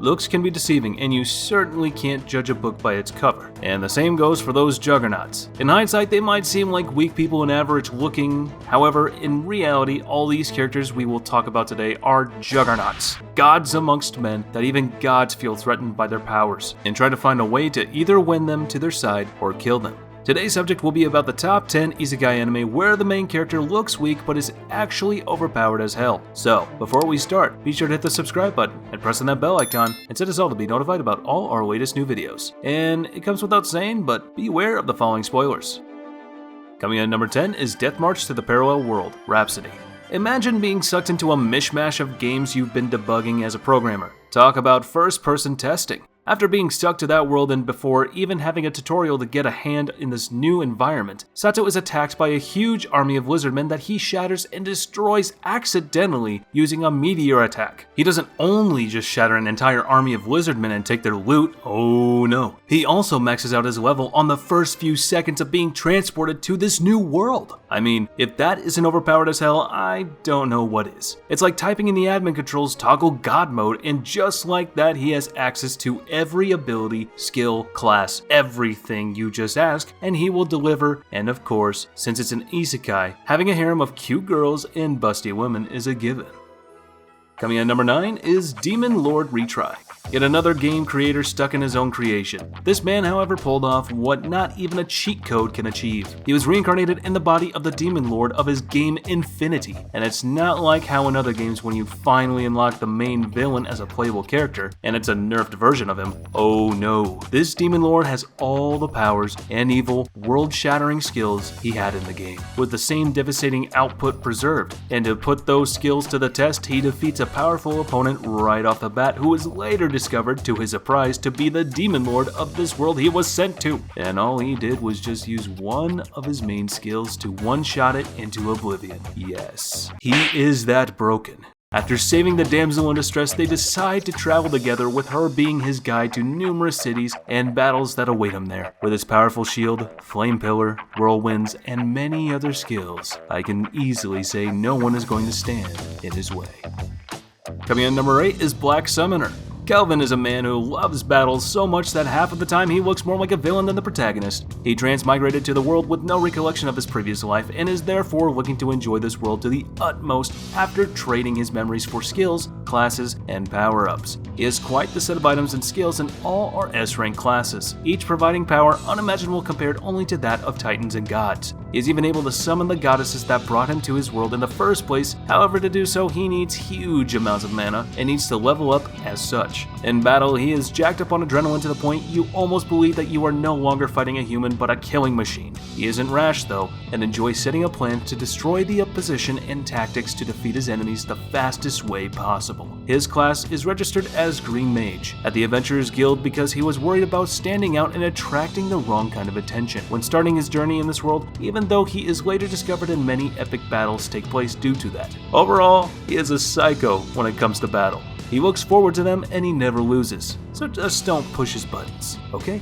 Looks can be deceiving, and you certainly can't judge a book by its cover. And the same goes for those juggernauts. In hindsight, they might seem like weak people and average looking. However, in reality, all these characters we will talk about today are juggernauts. Gods amongst men that even gods feel threatened by their powers, and try to find a way to either win them to their side or kill them. Today's subject will be about the top 10 Isekai anime where the main character looks weak but is actually overpowered as hell. So, before we start, be sure to hit the subscribe button and press on that bell icon and set us all to be notified about all our latest new videos. And it comes without saying, but beware of the following spoilers. Coming in at number 10 is Death March to the Parallel World, Rhapsody. Imagine being sucked into a mishmash of games you've been debugging as a programmer. Talk about first-person testing. After being stuck to that world and before even having a tutorial to get a hand in this new environment, Sato is attacked by a huge army of lizardmen that he shatters and destroys accidentally using a meteor attack. He doesn't only just shatter an entire army of lizardmen and take their loot, oh no. He also maxes out his level on the first few seconds of being transported to this new world. I mean, if that isn't overpowered as hell, I don't know what is. It's like typing in the admin controls toggle God mode, and just like that he has access to every ability, skill, class, everything you just ask, and he will deliver. And of course, since it's an isekai, having a harem of cute girls and busty women is a given. Coming in at number 9 is Demon Lord Retry. Yet another game creator stuck in his own creation. This man, however, pulled off what not even a cheat code can achieve. He was reincarnated in the body of the Demon Lord of his game Infinity, and it's not like how in other games when you finally unlock the main villain as a playable character, and it's a nerfed version of him. Oh no, this Demon Lord has all the powers and evil, world-shattering skills he had in the game, with the same devastating output preserved. And to put those skills to the test, he defeats a powerful opponent right off the bat who is later discovered to his surprise to be the Demon Lord of this world he was sent to. And all he did was just use one of his main skills to one-shot it into oblivion. Yes, he is that broken. After saving the damsel in distress, they decide to travel together, with her being his guide to numerous cities and battles that await him there. With his powerful shield, flame pillar, whirlwinds, and many other skills, I can easily say no one is going to stand in his way. Coming in at number 8 is Black Summoner. Kelvin is a man who loves battles so much that half of the time he looks more like a villain than the protagonist. He transmigrated to the world with no recollection of his previous life and is therefore looking to enjoy this world to the utmost after trading his memories for skills, classes, and power-ups. He has quite the set of items and skills, and all are S-rank classes, each providing power unimaginable compared only to that of titans and gods. He is even able to summon the goddesses that brought him to his world in the first place. However, to do so, he needs huge amounts of mana and needs to level up as such. In battle, he is jacked up on adrenaline to the point you almost believe that you are no longer fighting a human but a killing machine. He isn't rash though, and enjoys setting a plan to destroy the opposition and tactics to defeat his enemies the fastest way possible. His class is registered as Green Mage at the Adventurers Guild because he was worried about standing out and attracting the wrong kind of attention when starting his journey in this world, even though he is later discovered and many epic battles take place due to that. Overall, he is a psycho when it comes to battle. He looks forward to them and he never loses, so just don't push his buttons, okay?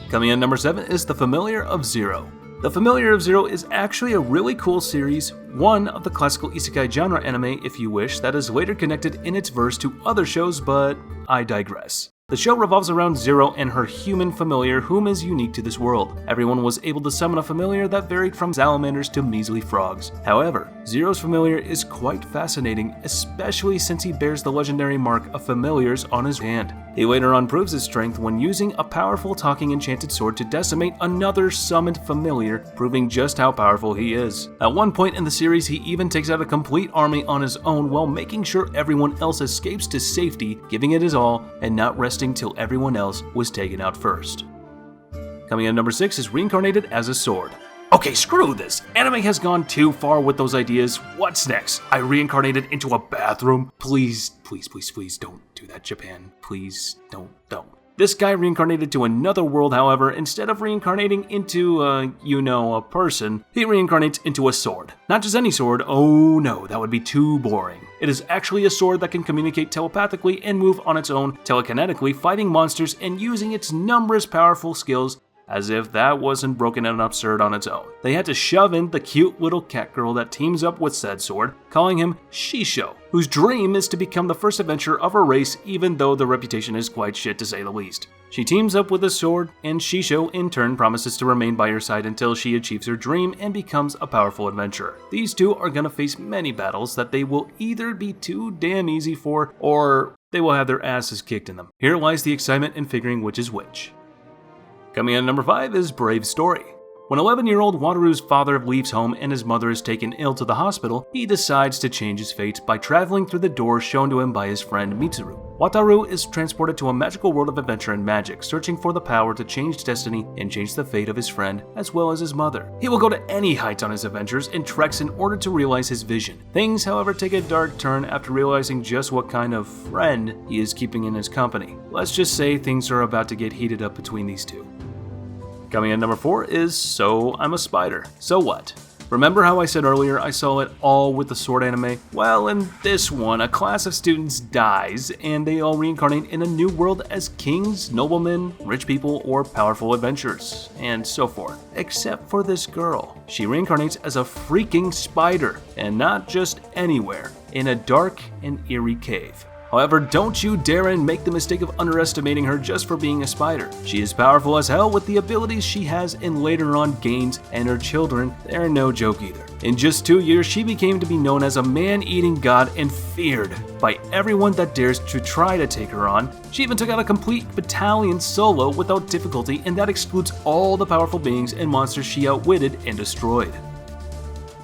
Coming in at number 7 is The Familiar of Zero. The Familiar of Zero is actually a really cool series, one of the classical isekai genre anime if you wish, that is later connected in its verse to other shows, but I digress. The show revolves around Zero and her human familiar, whom is unique to this world. Everyone was able to summon a familiar that varied from salamanders to measly frogs. However, Zero's familiar is quite fascinating, especially since he bears the legendary mark of familiars on his hand. He later on proves his strength when using a powerful talking enchanted sword to decimate another summoned familiar, proving just how powerful he is. At one point in the series, he even takes out a complete army on his own while making sure everyone else escapes to safety, giving it his all and not resting till everyone else was taken out first. Coming in at number 6 is Reincarnated as a Sword. Okay, screw this. Anime has gone too far with those ideas. What's next? I reincarnated into a bathroom? Please, please, please, please don't do that, Japan. Please, don't. This guy reincarnated to another world, however, instead of reincarnating into, a person, he reincarnates into a sword. Not just any sword, oh no, that would be too boring. It is actually a sword that can communicate telepathically and move on its own telekinetically, fighting monsters and using its numerous powerful skills as if that wasn't broken and absurd on its own. They had to shove in the cute little cat girl that teams up with said sword, calling him Shisho, whose dream is to become the first adventurer of her race even though the reputation is quite shit to say the least. She teams up with the sword, and Shisho in turn promises to remain by her side until she achieves her dream and becomes a powerful adventurer. These two are gonna face many battles that they will either be too damn easy for, or they will have their asses kicked in them. Here lies the excitement in figuring which is which. Coming in at number 5 is Brave Story. When 11-year-old Wataru's father leaves home and his mother is taken ill to the hospital, he decides to change his fate by traveling through the door shown to him by his friend Mitsuru. Wataru is transported to a magical world of adventure and magic, searching for the power to change destiny and change the fate of his friend, as well as his mother. He will go to any heights on his adventures and treks in order to realize his vision. Things, however, take a dark turn after realizing just what kind of friend he is keeping in his company. Let's just say things are about to get heated up between these two. Coming in at number 4 is So I'm a Spider. So what? Remember how I said earlier I saw it all with the sword anime? Well, in this one, a class of students dies and they all reincarnate in a new world as kings, noblemen, rich people, or powerful adventurers, and so forth. Except for this girl. She reincarnates as a freaking spider, and not just anywhere, in a dark and eerie cave. However, don't you dare and make the mistake of underestimating her just for being a spider. She is powerful as hell with the abilities she has and later on gains, and her children, they're no joke either. In just 2 years, she became to be known as a man-eating god and feared by everyone that dares to try to take her on. She even took out a complete battalion solo without difficulty, and that excludes all the powerful beings and monsters she outwitted and destroyed.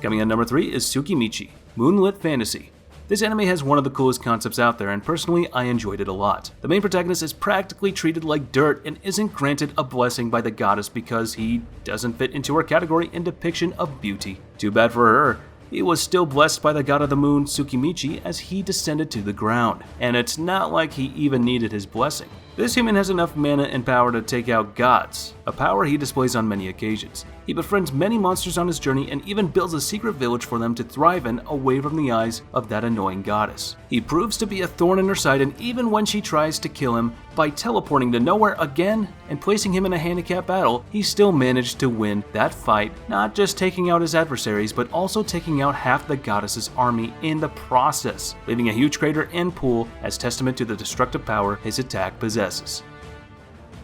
Coming in number 3 is Tsukimichi, Moonlit Fantasy. This anime has one of the coolest concepts out there, and personally I enjoyed it a lot. The main protagonist is practically treated like dirt and isn't granted a blessing by the goddess because he doesn't fit into her category and depiction of beauty. Too bad for her. He was still blessed by the god of the moon, Tsukimichi, as he descended to the ground, and it's not like he even needed his blessing. This human has enough mana and power to take out gods, a power he displays on many occasions. He befriends many monsters on his journey and even builds a secret village for them to thrive in away from the eyes of that annoying goddess. He proves to be a thorn in her side, and even when she tries to kill him by teleporting to nowhere again and placing him in a handicap battle, he still managed to win that fight, not just taking out his adversaries but also taking out half the goddess's army in the process, leaving a huge crater and pool as testament to the destructive power his attack possesses.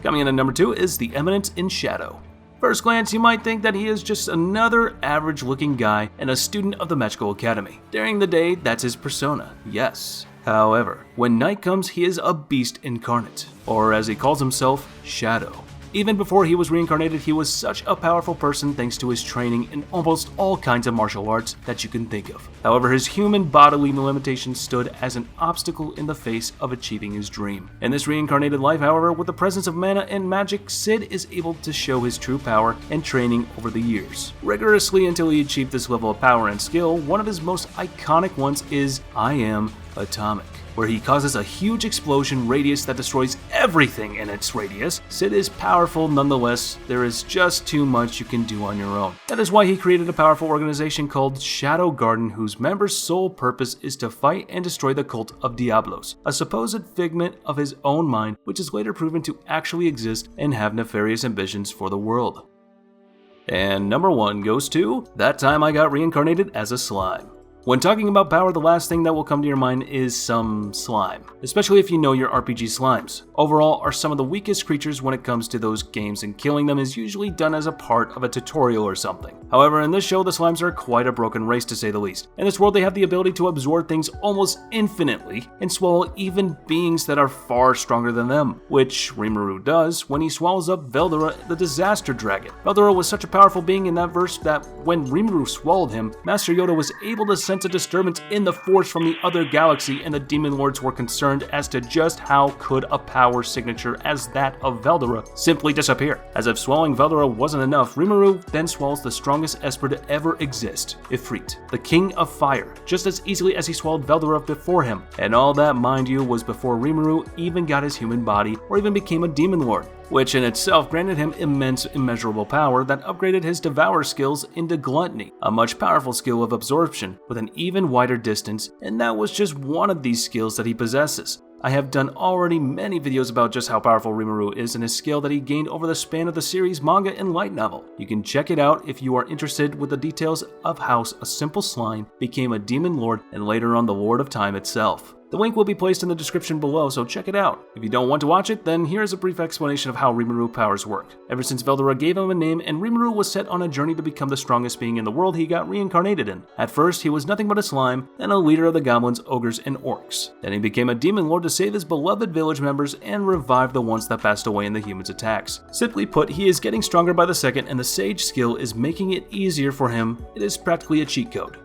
Coming in at number 2 is the Eminence in Shadow. First glance, you might think that he is just another average-looking guy and a student of the Magical Academy. During the day, that's his persona, yes. However, when night comes, he is a beast incarnate, or as he calls himself, Shadow. Even before he was reincarnated, he was such a powerful person thanks to his training in almost all kinds of martial arts that you can think of. However, his human bodily limitations stood as an obstacle in the face of achieving his dream. In this reincarnated life, however, with the presence of mana and magic, Sid is able to show his true power and training over the years. Rigorously until he achieved this level of power and skill, one of his most iconic ones is I Am Atomic, where he causes a huge explosion radius that destroys everything in its radius. Sid is powerful nonetheless, there is just too much you can do on your own. That is why he created a powerful organization called Shadow Garden, whose members' sole purpose is to fight and destroy the cult of Diablos, a supposed figment of his own mind which is later proven to actually exist and have nefarious ambitions for the world. And number 1 goes to That Time I Got Reincarnated as a Slime. When talking about power, the last thing that will come to your mind is some slime, especially if you know your RPG slimes. Overall, are some of the weakest creatures when it comes to those games, and killing them is usually done as a part of a tutorial or something. However, in this show, the slimes are quite a broken race to say the least. In this world, they have the ability to absorb things almost infinitely and swallow even beings that are far stronger than them, which Rimuru does when he swallows up Veldora, the Disaster Dragon. Veldora was such a powerful being in that verse that when Rimuru swallowed him, Master Yoda was able to sense a disturbance in the force from the other galaxy, and the demon lords were concerned as to just how could a power signature as that of Veldora simply disappear. As if swallowing Veldora wasn't enough, Rimuru then swallows the strongest Esper to ever exist, Ifrit, the King of Fire, just as easily as he swallowed Veldora before him. And all that, mind you, was before Rimuru even got his human body or even became a demon lord, which in itself granted him immeasurable power that upgraded his Devour skills into Gluttony, a much powerful skill of absorption with an even wider distance, and that was just one of these skills that he possesses. I have done already many videos about just how powerful Rimuru is and his skill that he gained over the span of the series, manga, and light novel. You can check it out if you are interested with the details of how a simple slime became a demon lord and later on the Lord of Time itself. The link will be placed in the description below, so check it out. If you don't want to watch it, then here's a brief explanation of how Rimuru powers work. Ever since Veldora gave him a name and Rimuru was set on a journey to become the strongest being in the world, he got reincarnated in. At first, he was nothing but a slime, then a leader of the goblins, ogres, and orcs. Then he became a demon lord to save his beloved village members and revive the ones that passed away in the humans' attacks. Simply put, he is getting stronger by the second, and the Sage skill is making it easier for him. It is practically a cheat code.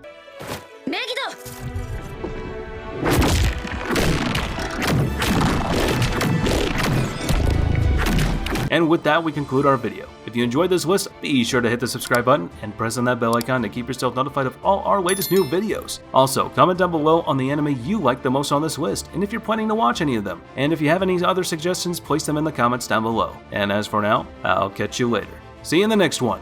And with that, we conclude our video. If you enjoyed this list, be sure to hit the subscribe button and press on that bell icon to keep yourself notified of all our latest new videos. Also, comment down below on the anime you like the most on this list, and if you're planning to watch any of them. And if you have any other suggestions, place them in the comments down below. And as for now, I'll catch you later. See you in the next one.